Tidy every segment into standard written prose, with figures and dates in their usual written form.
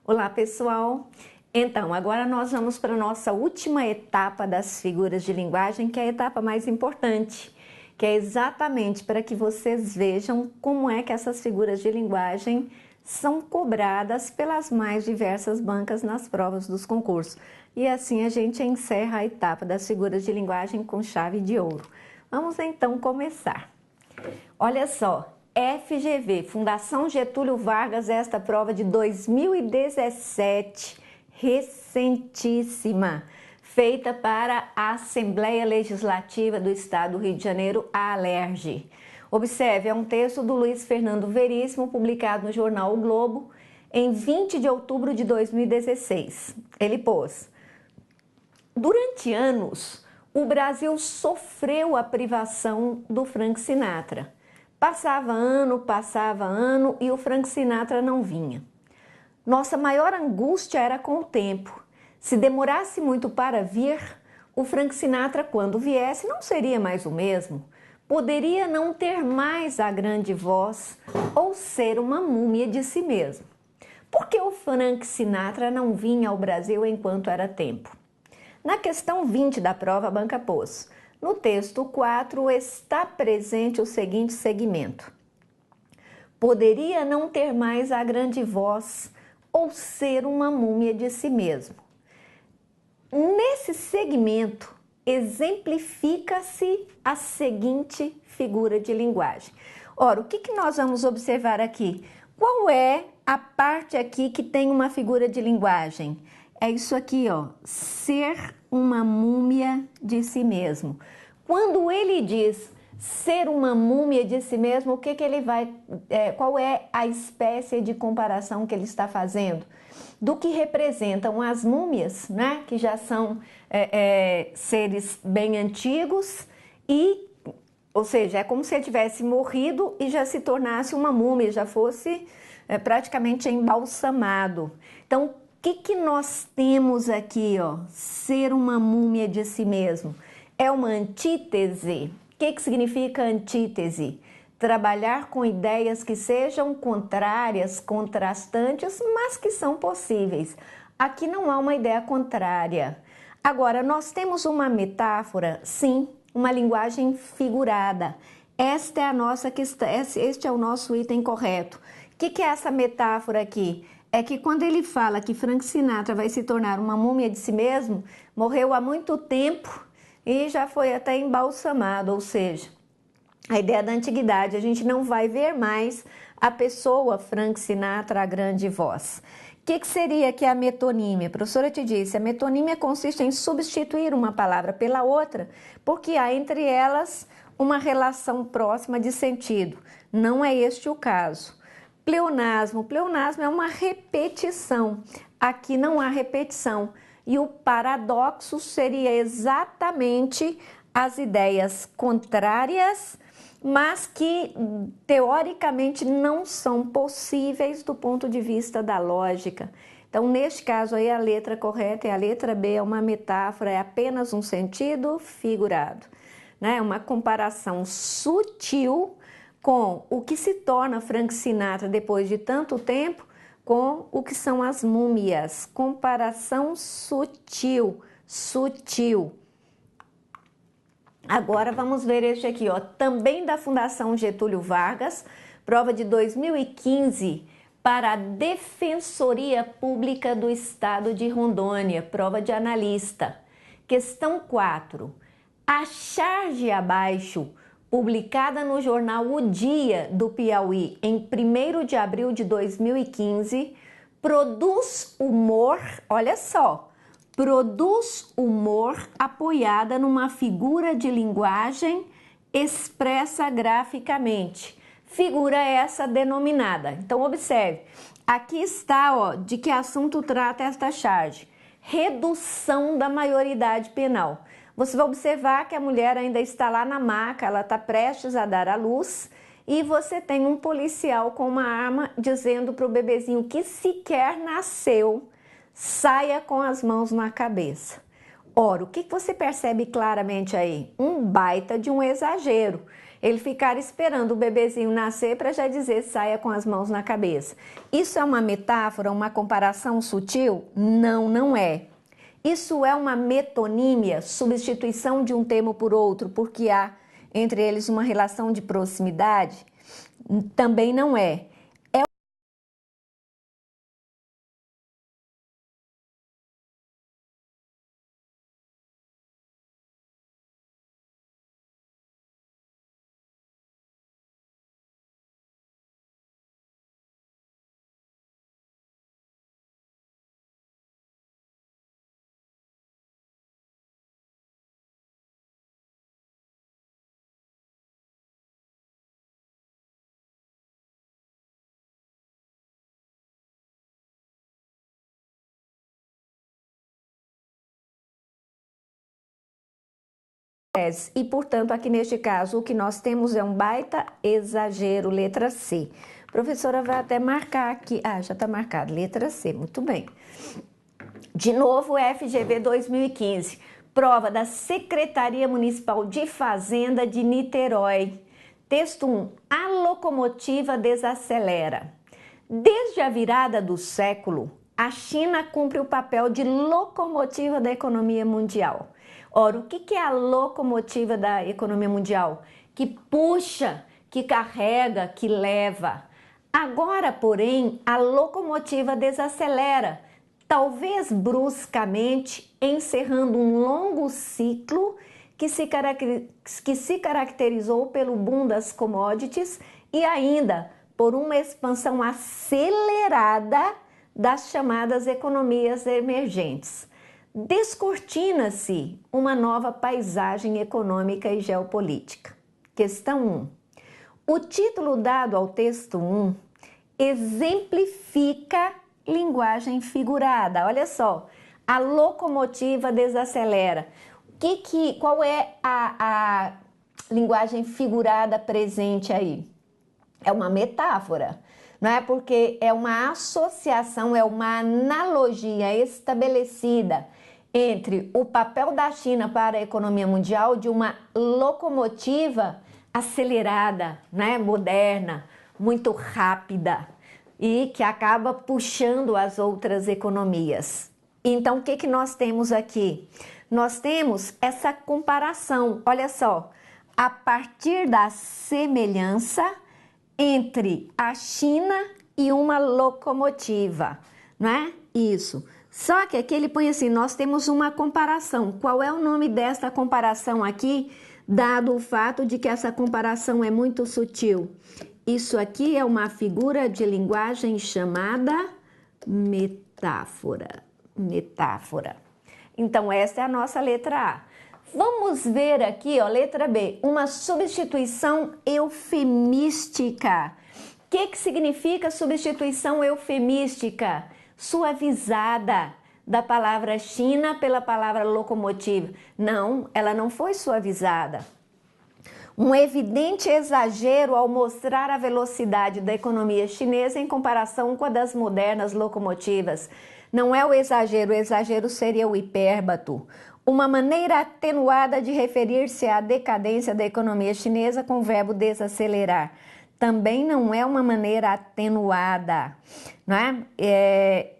Olá, pessoal! Então, agora nós vamos para a nossa última etapa das figuras de linguagem, que é a etapa mais importante, que é exatamente para que vocês vejam como é que essas figuras de linguagem são cobradas pelas mais diversas bancas nas provas dos concursos. E assim a gente encerra a etapa das figuras de linguagem com chave de ouro. Vamos então começar. Olha só, FGV, Fundação Getúlio Vargas, esta prova de 2017, recentíssima, feita para a Assembleia Legislativa do Estado do Rio de Janeiro, a ALERJ. Observe, é um texto do Luiz Fernando Veríssimo, publicado no jornal O Globo, em 20 de outubro de 2016. Ele pôs: durante anos, o Brasil sofreu a privação do Frank Sinatra. Passava ano e o Frank Sinatra não vinha. Nossa maior angústia era com o tempo. Se demorasse muito para vir, o Frank Sinatra, quando viesse, não seria mais o mesmo. Poderia não ter mais a grande voz ou ser uma múmia de si mesmo. Por que o Frank Sinatra não vinha ao Brasil enquanto era tempo? Na questão 20 da prova, a banca pôs: no texto 4 está presente o seguinte segmento: poderia não ter mais a grande voz ou ser uma múmia de si mesmo. Nesse segmento, exemplifica-se a seguinte figura de linguagem. Ora, o que nós vamos observar aqui? Qual é a parte aqui que tem uma figura de linguagem? É isso aqui, ó, ser uma múmia de si mesmo. Quando ele diz ser uma múmia de si mesmo, o que ele vai, qual é a espécie de comparação que ele está fazendo? Do que representam as múmias, né, que já são seres bem antigos e, ou seja, é como se ele tivesse morrido e já se tornasse uma múmia, já fosse praticamente embalsamado. Então, o que nós temos aqui, ó? Ser uma múmia de si mesmo. É uma antítese. O que significa antítese? Trabalhar com ideias que sejam contrárias, contrastantes, mas que são possíveis. Aqui não há uma ideia contrária. Agora, nós temos uma metáfora, sim, uma linguagem figurada. Esta é a nossa questão, este é o nosso item correto. O que é essa metáfora aqui? É que quando ele fala que Frank Sinatra vai se tornar uma múmia de si mesmo, morreu há muito tempo e já foi até embalsamado, ou seja, a ideia da antiguidade, a gente não vai ver mais a pessoa Frank Sinatra, a grande voz. O que seria aqui a metonímia? A professora te disse, a metonímia consiste em substituir uma palavra pela outra, porque há entre elas uma relação próxima de sentido. Não é este o caso. Pleonasmo. Pleonasmo é uma repetição. Aqui não há repetição. E o paradoxo seria exatamente as ideias contrárias, mas que teoricamente não são possíveis do ponto de vista da lógica. Então, neste caso aí, a letra correta é a letra B, é uma metáfora, é apenas um sentido figurado, né? É uma comparação sutil com o que se torna Frank Sinatra depois de tanto tempo com o que são as múmias. Comparação sutil, sutil. Agora vamos ver este aqui, ó, também da Fundação Getúlio Vargas, prova de 2015 para a Defensoria Pública do Estado de Rondônia, prova de analista. Questão 4. A charge abaixo, publicada no jornal O Dia do Piauí em 1º de abril de 2015, produz humor, olha só, produz humor apoiada numa figura de linguagem expressa graficamente. Figura essa denominada. Então, observe, aqui está, ó, de que assunto trata esta charge. Redução da maioridade penal. Você vai observar que a mulher ainda está lá na maca, ela está prestes a dar à luz e você tem um policial com uma arma dizendo para o bebezinho que sequer nasceu, saia com as mãos na cabeça. Ora, o que você percebe claramente aí? Um baita de um exagero. Ele ficar esperando o bebezinho nascer para já dizer saia com as mãos na cabeça. Isso é uma metáfora, uma comparação sutil? Não, não é. Isso é uma metonímia, substituição de um termo por outro, porque há entre eles uma relação de proximidade? Também não é. E, portanto, aqui neste caso, o que nós temos é um baita exagero, letra C. A professora vai até marcar aqui. Ah, já está marcado, letra C, muito bem. De novo, FGV 2015, prova da Secretaria Municipal de Fazenda de Niterói. Texto 1, a locomotiva desacelera. Desde a virada do século, a China cumpre o papel de locomotiva da economia mundial. Ora, o que é a locomotiva da economia mundial? Que puxa, que carrega, que leva. Agora, porém, a locomotiva desacelera, talvez bruscamente, encerrando um longo ciclo que se caracterizou pelo boom das commodities e ainda por uma expansão acelerada das chamadas economias emergentes. Descortina-se uma nova paisagem econômica e geopolítica. Questão 1. O título dado ao texto 1 exemplifica linguagem figurada. Olha só, a locomotiva desacelera. Qual é a linguagem figurada presente aí? É uma metáfora, não é? Porque é uma associação, é uma analogia estabelecida entre o papel da China para a economia mundial de uma locomotiva acelerada, né? Moderna, muito rápida e que acaba puxando as outras economias. Então, o que nós temos aqui? Nós temos essa comparação, olha só, a partir da semelhança entre a China e uma locomotiva, não é? Isso. Só que aqui ele põe assim, nós temos uma comparação. Qual é o nome dessa comparação aqui, dado o fato de que essa comparação é muito sutil? Isso aqui é uma figura de linguagem chamada metáfora. Metáfora. Então, essa é a nossa letra A. Vamos ver aqui, ó, letra B, uma substituição eufemística. O que significa substituição eufemística? Suavizada da palavra China pela palavra locomotiva. Não, ela não foi suavizada. Um evidente exagero ao mostrar a velocidade da economia chinesa em comparação com a das modernas locomotivas. Não é o exagero seria o hipérbato. Uma maneira atenuada de referir-se à decadência da economia chinesa com o verbo desacelerar. Também não é uma maneira atenuada, não é?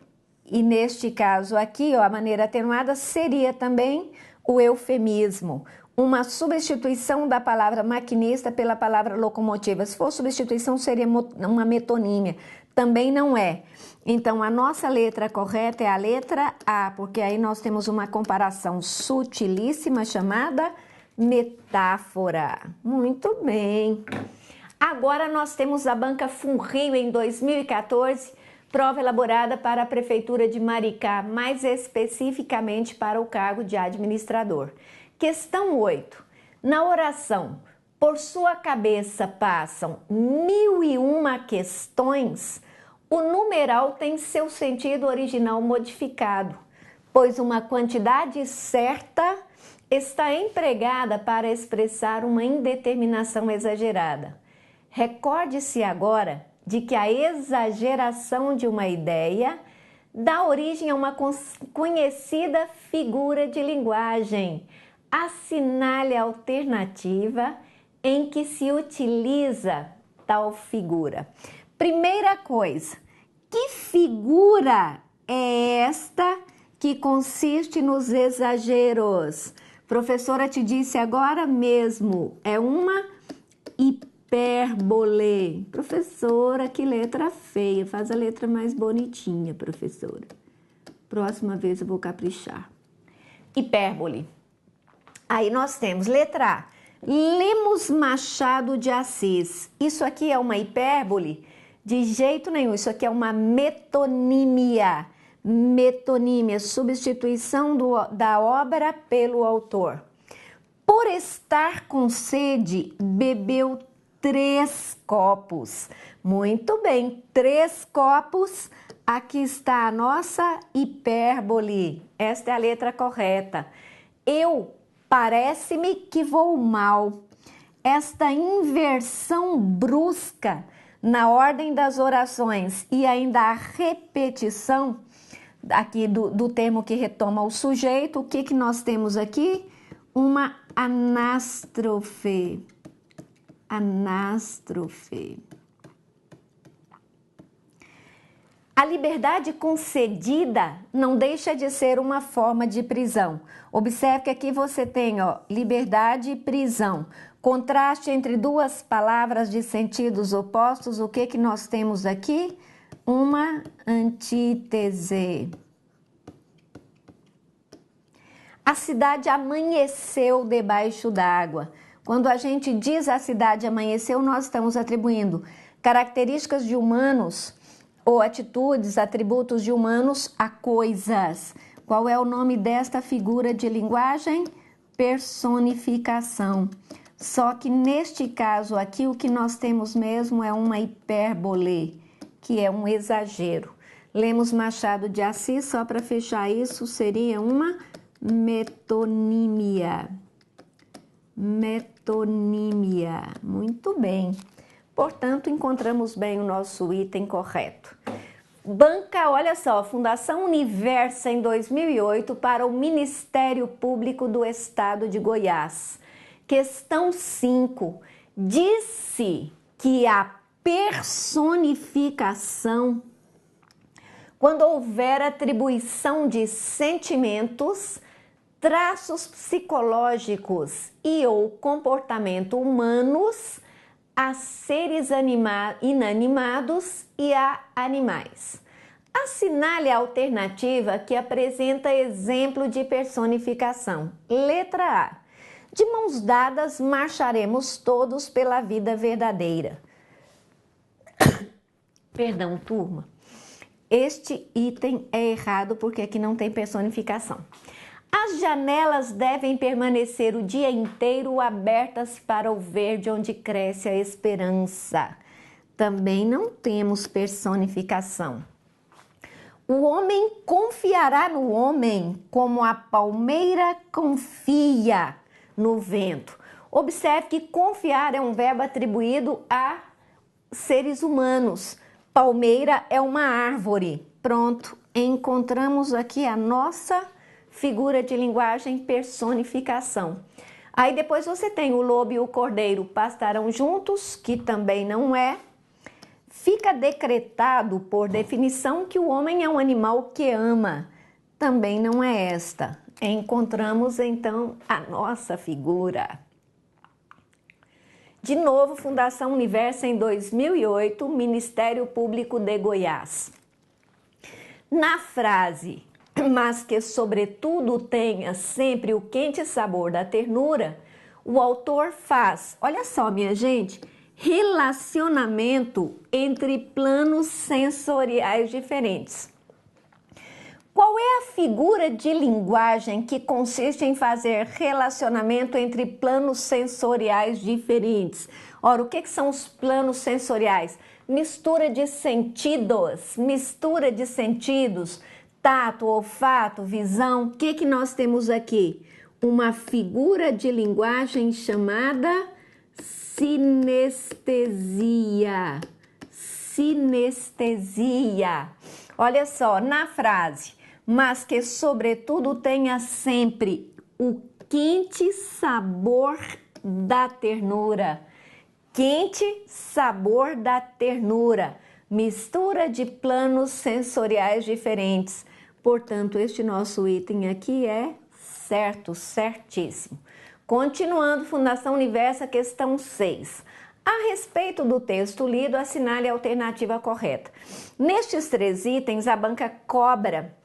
E neste caso aqui, ó, a maneira atenuada seria também o eufemismo. Uma substituição da palavra maquinista pela palavra locomotiva. Se for substituição, seria uma metonímia. Também não é. Então, a nossa letra correta é a letra A, porque aí nós temos uma comparação sutilíssima chamada metáfora. Muito bem. Agora nós temos a Banca Funrio em 2014, prova elaborada para a Prefeitura de Maricá, mais especificamente para o cargo de administrador. Questão 8. Na oração, por sua cabeça passam 1001 questões, o numeral tem seu sentido original modificado, pois uma quantidade certa está empregada para expressar uma indeterminação exagerada. Recorde-se agora de que a exageração de uma ideia dá origem a uma conhecida figura de linguagem. Assinale a alternativa em que se utiliza tal figura. Primeira coisa, que figura é esta que consiste nos exageros? Professora te disse agora mesmo, é uma hipérbole. Professora, que letra feia, faz a letra mais bonitinha, professora. Próxima vez eu vou caprichar. Hipérbole. Aí nós temos letra A, Lemos Machado de Assis. Isso aqui é uma hipérbole? De jeito nenhum, isso aqui é uma metonímia. Metonímia, substituição da obra pelo autor. Por estar com sede, bebeu 3 copos. Muito bem, 3 copos. Aqui está a nossa hipérbole. Esta é a letra correta. Parece-me que vou mal. Esta inversão brusca na ordem das orações e ainda a repetição aqui do termo que retoma o sujeito, o que nós temos aqui? Uma anástrofe. Anástrofe. A liberdade concedida não deixa de ser uma forma de prisão. Observe que aqui você tem, ó, liberdade e prisão. Contraste entre duas palavras de sentidos opostos, o que nós temos aqui? Uma antítese. A cidade amanheceu debaixo d'água. Quando a gente diz a cidade amanheceu, nós estamos atribuindo características de humanos ou atitudes, atributos de humanos a coisas. Qual é o nome desta figura de linguagem? Personificação. Só que neste caso aqui, o que nós temos mesmo é uma hipérbole, que é um exagero. Lemos Machado de Assis, só para fechar isso, seria uma metonímia. Metonímia. Muito bem. Portanto, encontramos bem o nosso item correto. Banca, olha só, Fundação Universa em 2008 para o Ministério Público do Estado de Goiás. Questão 5. Disse que a personificação, quando houver atribuição de sentimentos, traços psicológicos e ou comportamento humanos a seres inanimados e a animais. Assinale a alternativa que apresenta exemplo de personificação. Letra A. De mãos dadas marcharemos todos pela vida verdadeira. Perdão, turma. Este item é errado porque aqui não tem personificação. As janelas devem permanecer o dia inteiro abertas para o verde onde cresce a esperança. Também não temos personificação. O homem confiará no homem como a palmeira confia no vento. Observe que confiar é um verbo atribuído a seres humanos. Palmeira é uma árvore. Pronto, encontramos aqui a nossa figura de linguagem, personificação. Aí depois você tem o lobo e o cordeiro pastarão juntos, que também não é. Fica decretado por definição que o homem é um animal que ama. Também não é esta. Encontramos então a nossa figura. De novo, Fundação Universa em 2008, Ministério Público de Goiás. Na frase, mas que sobretudo tenha sempre o quente sabor da ternura, o autor faz, olha só minha gente, relacionamento entre planos sensoriais diferentes. Qual é a figura de linguagem que consiste em fazer relacionamento entre planos sensoriais diferentes? Ora, o que são os planos sensoriais? Mistura de sentidos, tato, olfato, visão. O que nós temos aqui? Uma figura de linguagem chamada sinestesia. Sinestesia. Olha só, na frase, mas que sobretudo tenha sempre o quente sabor da ternura. Quente sabor da ternura, mistura de planos sensoriais diferentes. Portanto, este nosso item aqui é certo, certíssimo. Continuando, Fundação Universo, questão 6. A respeito do texto lido, assinale a alternativa correta. Nestes 3 itens, a banca cobra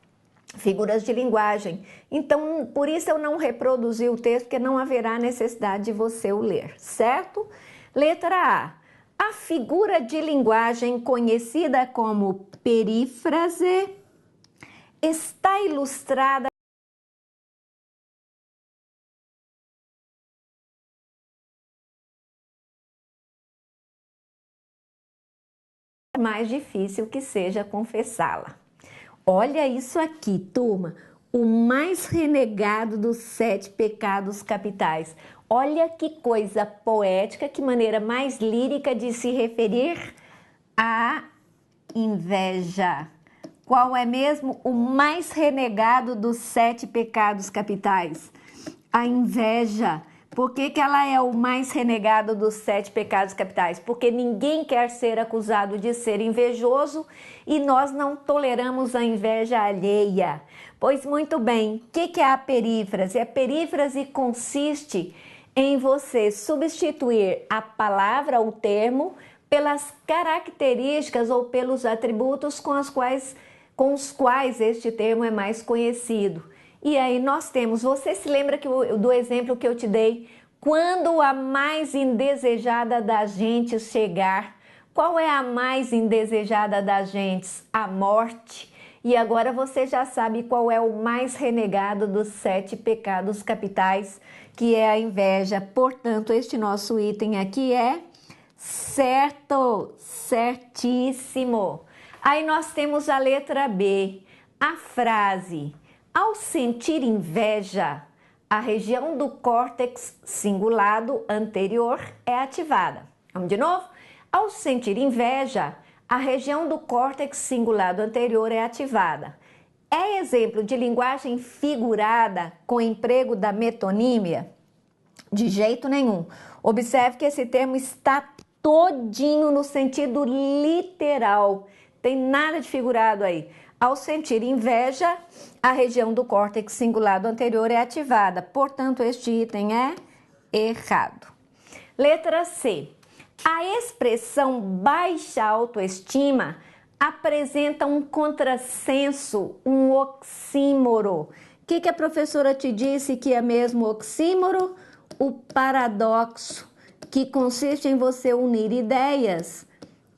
figuras de linguagem. Então, por isso eu não reproduzi o texto, porque não haverá necessidade de você o ler, certo? Letra A. A figura de linguagem conhecida como perífrase está ilustrada mais difícil que seja confessá-la. Olha isso aqui, turma, o mais renegado dos 7 pecados capitais. Olha que coisa poética, que maneira mais lírica de se referir à inveja. Qual é mesmo o mais renegado dos 7 pecados capitais? A inveja. Por que ela é o mais renegado dos 7 pecados capitais? Porque ninguém quer ser acusado de ser invejoso e nós não toleramos a inveja alheia. Pois muito bem, o que é a perífrase? A perífrase consiste em você substituir a palavra, o termo, pelas características ou pelos atributos com os quais este termo é mais conhecido. E aí nós temos, você se lembra do exemplo que eu te dei? Quando a mais indesejada das gentes chegar, qual é a mais indesejada das gentes? A morte. E agora você já sabe qual é o mais renegado dos 7 pecados capitais, que é a inveja. Portanto, este nosso item aqui é certo, certíssimo. Aí nós temos a letra B, a frase: ao sentir inveja, a região do córtex cingulado anterior é ativada. Vamos de novo? Ao sentir inveja, a região do córtex cingulado anterior é ativada. É exemplo de linguagem figurada com emprego da metonímia? De jeito nenhum. Observe que esse termo está todinho no sentido literal. Tem nada de figurado aí. Ao sentir inveja, a região do córtex cingulado anterior é ativada. Portanto, este item é errado. Letra C. A expressão baixa autoestima apresenta um contrassenso, um oxímoro. O que a professora te disse que é mesmo oxímoro? O paradoxo, que consiste em você unir ideias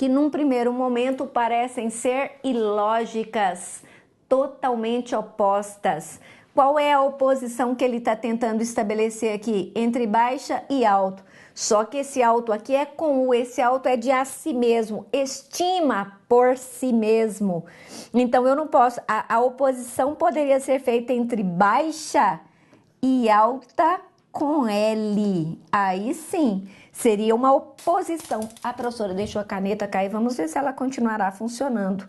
que num primeiro momento parecem ser ilógicas, totalmente opostas. Qual é a oposição que ele está tentando estabelecer aqui entre baixa e alto? Só que esse alto aqui é com o, esse alto é de a si mesmo, estima por si mesmo. Então eu não posso, a oposição poderia ser feita entre baixa e alta com L. Aí sim, seria uma oposição. A professora deixou a caneta cair, vamos ver se ela continuará funcionando.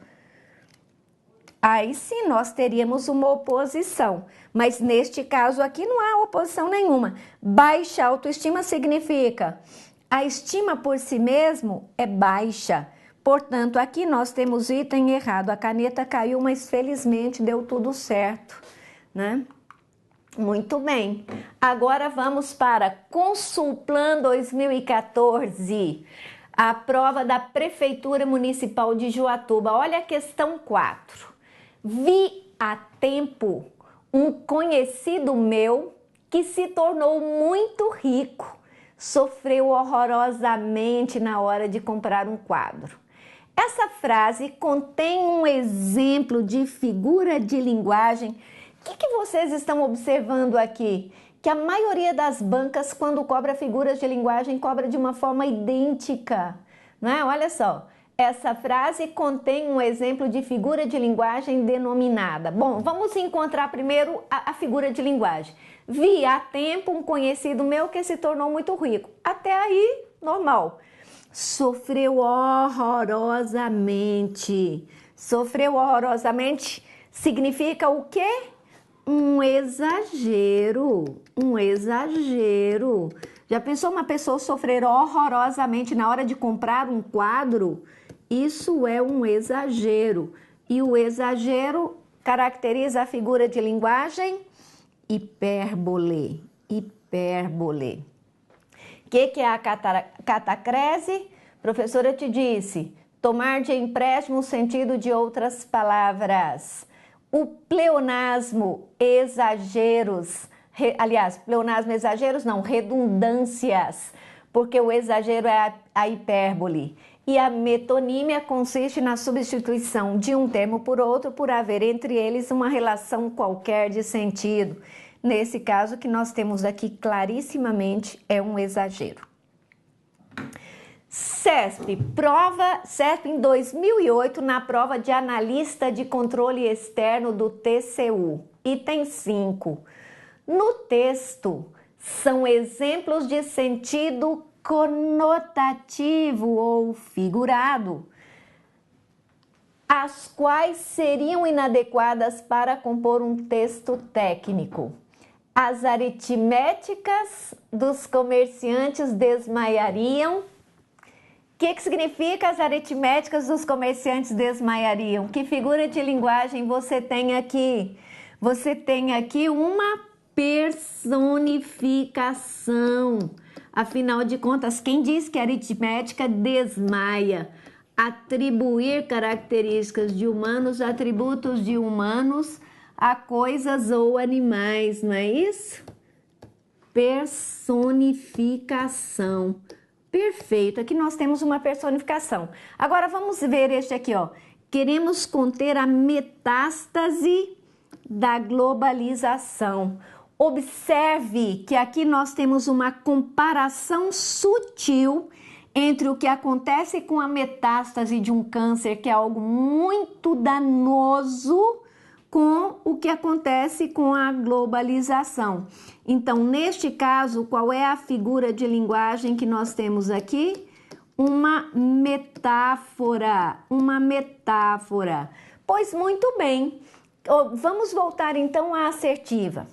Aí sim nós teríamos uma oposição, mas neste caso aqui não há oposição nenhuma. Baixa autoestima significa a estima por si mesmo é baixa. Portanto, aqui nós temos item errado. A caneta caiu, mas felizmente deu tudo certo, né? Muito bem. Agora vamos para Consulplan 2014. A prova da Prefeitura Municipal de Juatuba. Olha a questão 4. Vi há tempo um conhecido meu que se tornou muito rico. Sofreu horrorosamente na hora de comprar um quadro. Essa frase contém um exemplo de figura de linguagem. O que vocês estão observando aqui? Que a maioria das bancas, quando cobra figuras de linguagem, cobra de uma forma idêntica, não é? Olha só. Essa frase contém um exemplo de figura de linguagem denominada. Bom, vamos encontrar primeiro a figura de linguagem. Vi há tempo um conhecido meu que se tornou muito rico. Até aí, normal. Sofreu horrorosamente. Sofreu horrorosamente significa o quê? Um exagero, um exagero. Já pensou uma pessoa sofrer horrorosamente na hora de comprar um quadro? Isso é um exagero. E o exagero caracteriza a figura de linguagem hipérbole. Hipérbole. O que é a catacrese? Professora, eu te disse, tomar de empréstimo o sentido de outras palavras. O pleonasmo, exageros, pleonasmo, exageros não, redundâncias, porque o exagero é a hipérbole. E a metonímia consiste na substituição de um termo por outro por haver entre eles uma relação qualquer de sentido. Nesse caso que nós temos aqui clarissimamente é um exagero. CESP em 2008 na prova de analista de controle externo do TCU, item 5. No texto, são exemplos de sentido conotativo ou figurado, as quais seriam inadequadas para compor um texto técnico. As aritméticas dos comerciantes desmaiariam. O que significa as aritméticas dos comerciantes desmaiariam? Que figura de linguagem você tem aqui? Você tem aqui uma personificação. Afinal de contas, quem diz que a aritmética desmaia? Atribuir características de humanos, atributos de humanos a coisas ou animais, não é isso? Personificação. Perfeito, aqui nós temos uma personificação. Agora vamos ver este aqui, ó. Queremos conter a metástase da globalização. Observe que aqui nós temos uma comparação sutil entre o que acontece com a metástase de um câncer, que é algo muito danoso, com o que acontece com a globalização. Então, neste caso, qual é a figura de linguagem que nós temos aqui? Uma metáfora, uma metáfora. Pois muito bem, vamos voltar então à assertiva.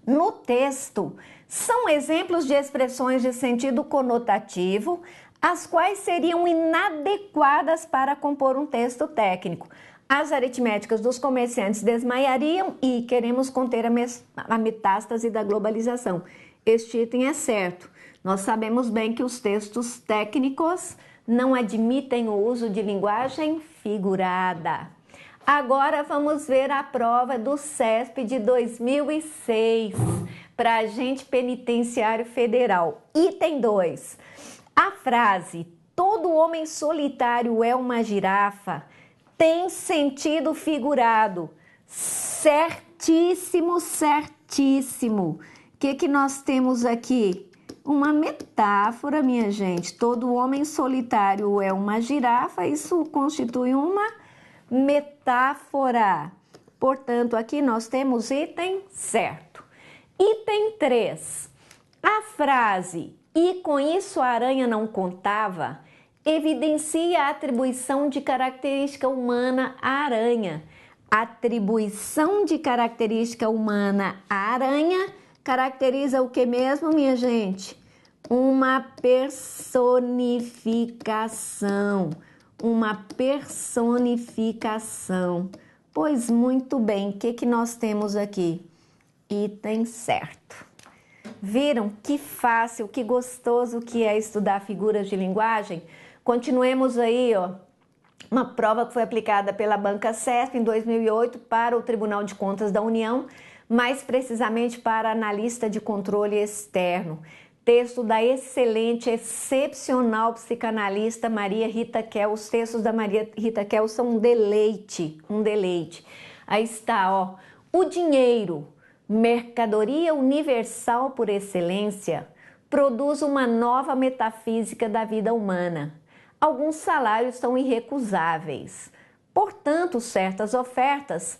No texto, são exemplos de expressões de sentido conotativo, as quais seriam inadequadas para compor um texto técnico. As aritméticas dos comerciantes desmaiariam e queremos conter a metástase da globalização. Este item é certo. Nós sabemos bem que os textos técnicos não admitem o uso de linguagem figurada. Agora vamos ver a prova do CESP de 2006 para agente penitenciário federal. Item 2. A frase "todo homem solitário é uma girafa" tem sentido figurado. Certíssimo, certíssimo. O que nós temos aqui? Uma metáfora, minha gente. Todo homem solitário é uma girafa. Isso constitui uma metáfora. Portanto, aqui nós temos item certo. Item 3. A frase "e com isso a aranha não contava" evidencia a atribuição de característica humana à aranha. Atribuição de característica humana à aranha caracteriza o que mesmo, minha gente? Uma personificação. Uma personificação. Pois muito bem, o que nós temos aqui? Item certo. Viram que fácil, que gostoso que é estudar figuras de linguagem? Continuemos aí, ó, uma prova que foi aplicada pela Banca CESP em 2008 para o Tribunal de Contas da União, mais precisamente para analista de controle externo. Texto da excelente, excepcional psicanalista Maria Rita Kell. Os textos da Maria Rita Kell são um deleite, um deleite. Aí está, ó, o dinheiro, mercadoria universal por excelência, produz uma nova metafísica da vida humana. Alguns salários são irrecusáveis. Portanto, certas ofertas,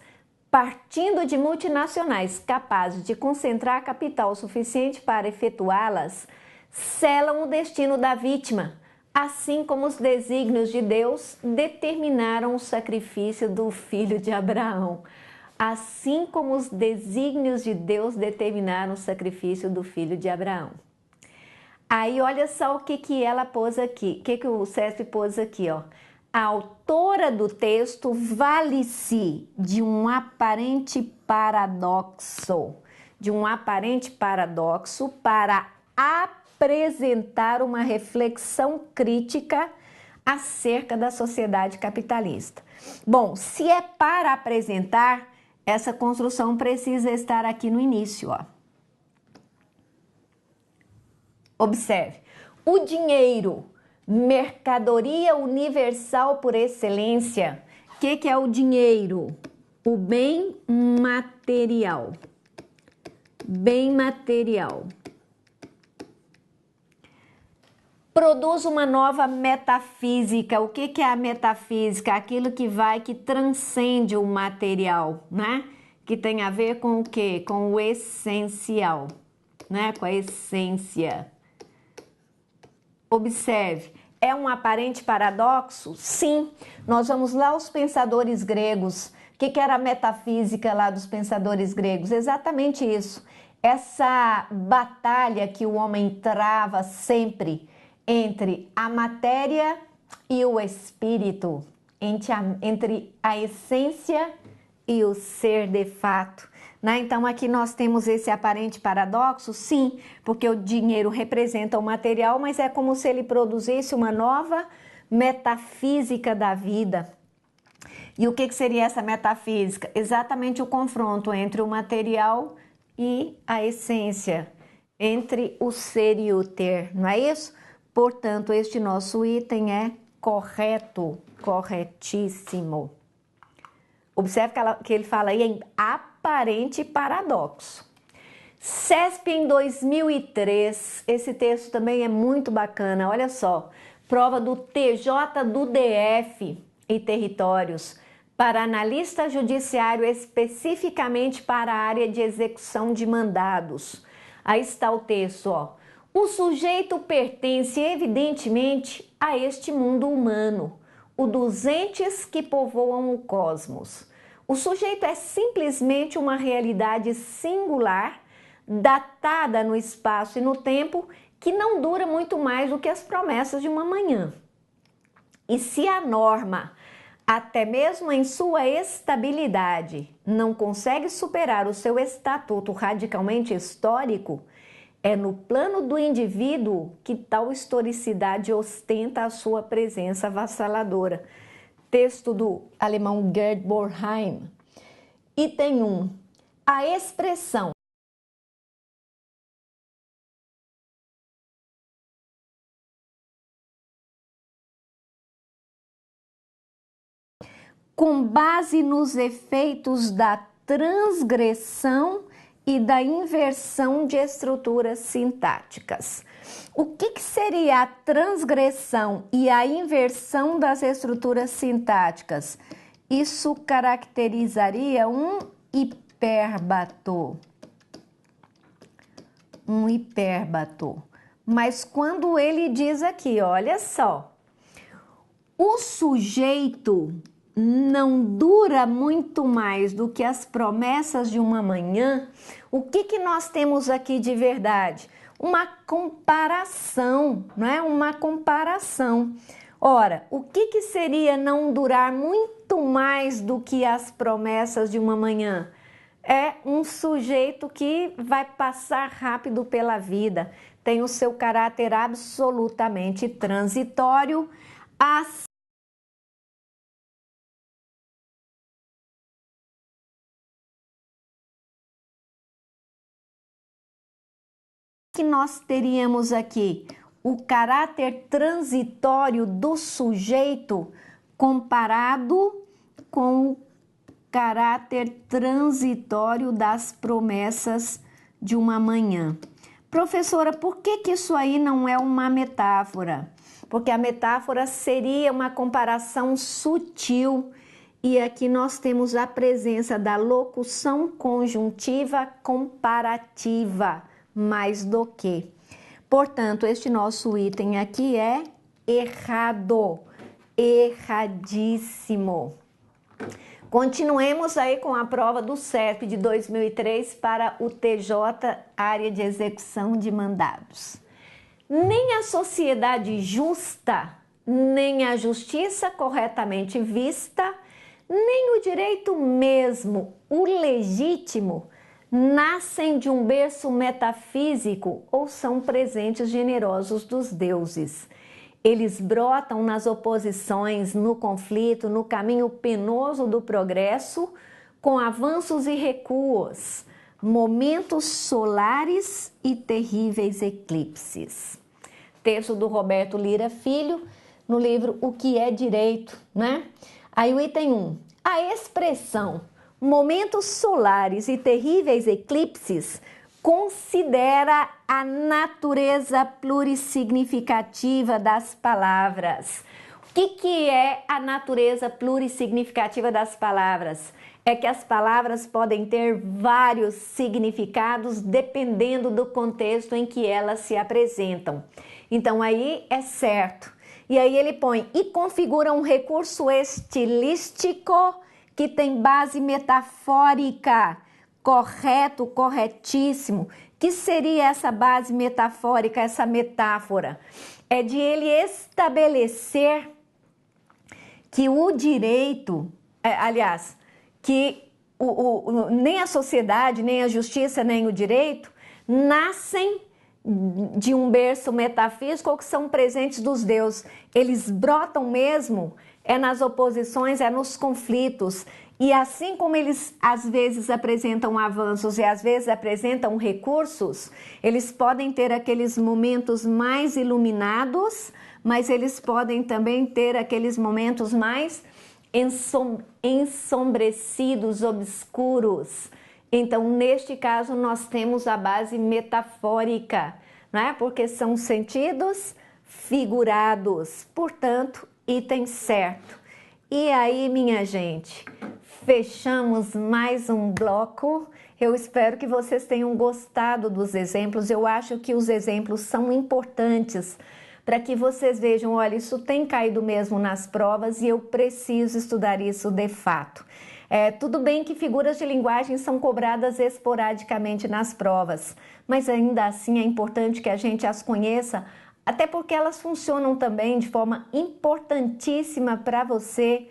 partindo de multinacionais capazes de concentrar capital suficiente para efetuá-las, selam o destino da vítima, assim como os desígnios de Deus determinaram o sacrifício do filho de Abraão. Assim como os desígnios de Deus determinaram o sacrifício do filho de Abraão. Aí olha só o que ela pôs aqui, o que o CESP pôs aqui, ó. A autora do texto vale-se de um aparente paradoxo, para apresentar uma reflexão crítica acerca da sociedade capitalista. Bom, se é para apresentar, essa construção precisa estar aqui no início, ó. Observe, o dinheiro, mercadoria universal por excelência. O que é o dinheiro? O bem material. Bem material. Produz uma nova metafísica. O que é a metafísica? Aquilo que transcende o material, né? Que tem a ver com o quê? Com o essencial, né? Com a essência. Observe, é um aparente paradoxo? Sim. Nós vamos lá aos pensadores gregos. O que era a metafísica lá dos pensadores gregos? Exatamente isso. Essa batalha que o homem trava sempre entre a matéria e o espírito, entre a essência e o ser de fato. Né? Então aqui nós temos esse aparente paradoxo, sim, porque o dinheiro representa o material, mas é como se ele produzisse uma nova metafísica da vida. E o que seria essa metafísica? Exatamente o confronto entre o material e a essência, entre o ser e o ter, não é isso? Portanto, este nosso item é correto, corretíssimo. Observe que ele fala aí em aparente paradoxo. CESP em 2003, esse texto também é muito bacana, olha só. Prova do TJ do DF e territórios para analista judiciário especificamente para a área de execução de mandados. Aí está o texto, ó. O sujeito pertence evidentemente a este mundo humano, o dos entes que povoam o cosmos. O sujeito é simplesmente uma realidade singular, datada no espaço e no tempo, que não dura muito mais do que as promessas de uma manhã. E se a norma, até mesmo em sua estabilidade, não consegue superar o seu estatuto radicalmente histórico, é no plano do indivíduo que tal historicidade ostenta a sua presença avassaladora. Texto do alemão Gerd Bornheim. Item 1. A expressão com base nos efeitos da transgressão e da inversão de estruturas sintáticas. O que seria a transgressão e a inversão das estruturas sintáticas? Isso caracterizaria um hipérbato. Um hipérbato. Mas quando ele diz aqui, olha só, o sujeito não dura muito mais do que as promessas de uma manhã, o que nós temos aqui de verdade? Uma comparação, não é? Uma comparação. Ora, o que seria não durar muito mais do que as promessas de uma manhã? É um sujeito que vai passar rápido pela vida, tem o seu caráter absolutamente transitório, que nós teríamos aqui o caráter transitório do sujeito comparado com o caráter transitório das promessas de uma manhã. Professora, por que isso aí não é uma metáfora? Porque a metáfora seria uma comparação sutil e aqui nós temos a presença da locução conjuntiva comparativa, mais do que. Portanto, este nosso item aqui é errado, erradíssimo. Continuemos aí com a prova do CERP de 2003 para o TJ, área de execução de mandados. Nem a sociedade justa, nem a justiça corretamente vista, nem o direito mesmo, o legítimo, nascem de um berço metafísico ou são presentes generosos dos deuses. Eles brotam nas oposições, no conflito, no caminho penoso do progresso, com avanços e recuos, momentos solares e terríveis eclipses. Texto do Roberto Lira Filho, no livro O que é Direito, né? Aí o item 1. A expressão momentos solares e terríveis eclipses considera a natureza plurissignificativa das palavras. O que é a natureza plurissignificativa das palavras? É que as palavras podem ter vários significados dependendo do contexto em que elas se apresentam. Então aí é certo. E aí ele põe, e configura um recurso estilístico que tem base metafórica. Correto, corretíssimo. Que seria essa base metafórica, essa metáfora? É de ele estabelecer que o direito, que nem a sociedade, nem a justiça, nem o direito nascem de um berço metafísico ou que são presentes dos deuses. Eles brotam mesmo, é nas oposições, é nos conflitos. E assim como eles às vezes apresentam avanços e às vezes apresentam recursos, eles podem ter aqueles momentos mais iluminados, mas eles podem também ter aqueles momentos mais ensombrecidos, obscuros. Então, neste caso, nós temos a base metafórica, né? Porque são sentidos figurados, portanto, item certo. E aí, minha gente, fechamos mais um bloco. Eu espero que vocês tenham gostado dos exemplos. Eu acho que os exemplos são importantes para que vocês vejam, olha, isso tem caído mesmo nas provas e eu preciso estudar isso de fato. Tudo bem que figuras de linguagem são cobradas esporadicamente nas provas, mas ainda assim é importante que a gente as conheça, até porque elas funcionam também de forma importantíssima para você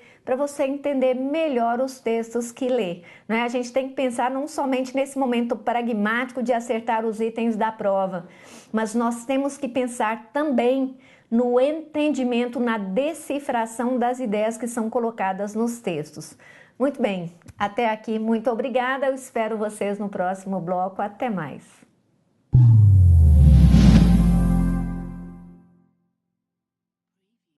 entender melhor os textos que lê, né? A gente tem que pensar não somente nesse momento pragmático de acertar os itens da prova, mas nós temos que pensar também no entendimento, na decifração das ideias que são colocadas nos textos. Muito bem, até aqui, muito obrigada, eu espero vocês no próximo bloco, até mais.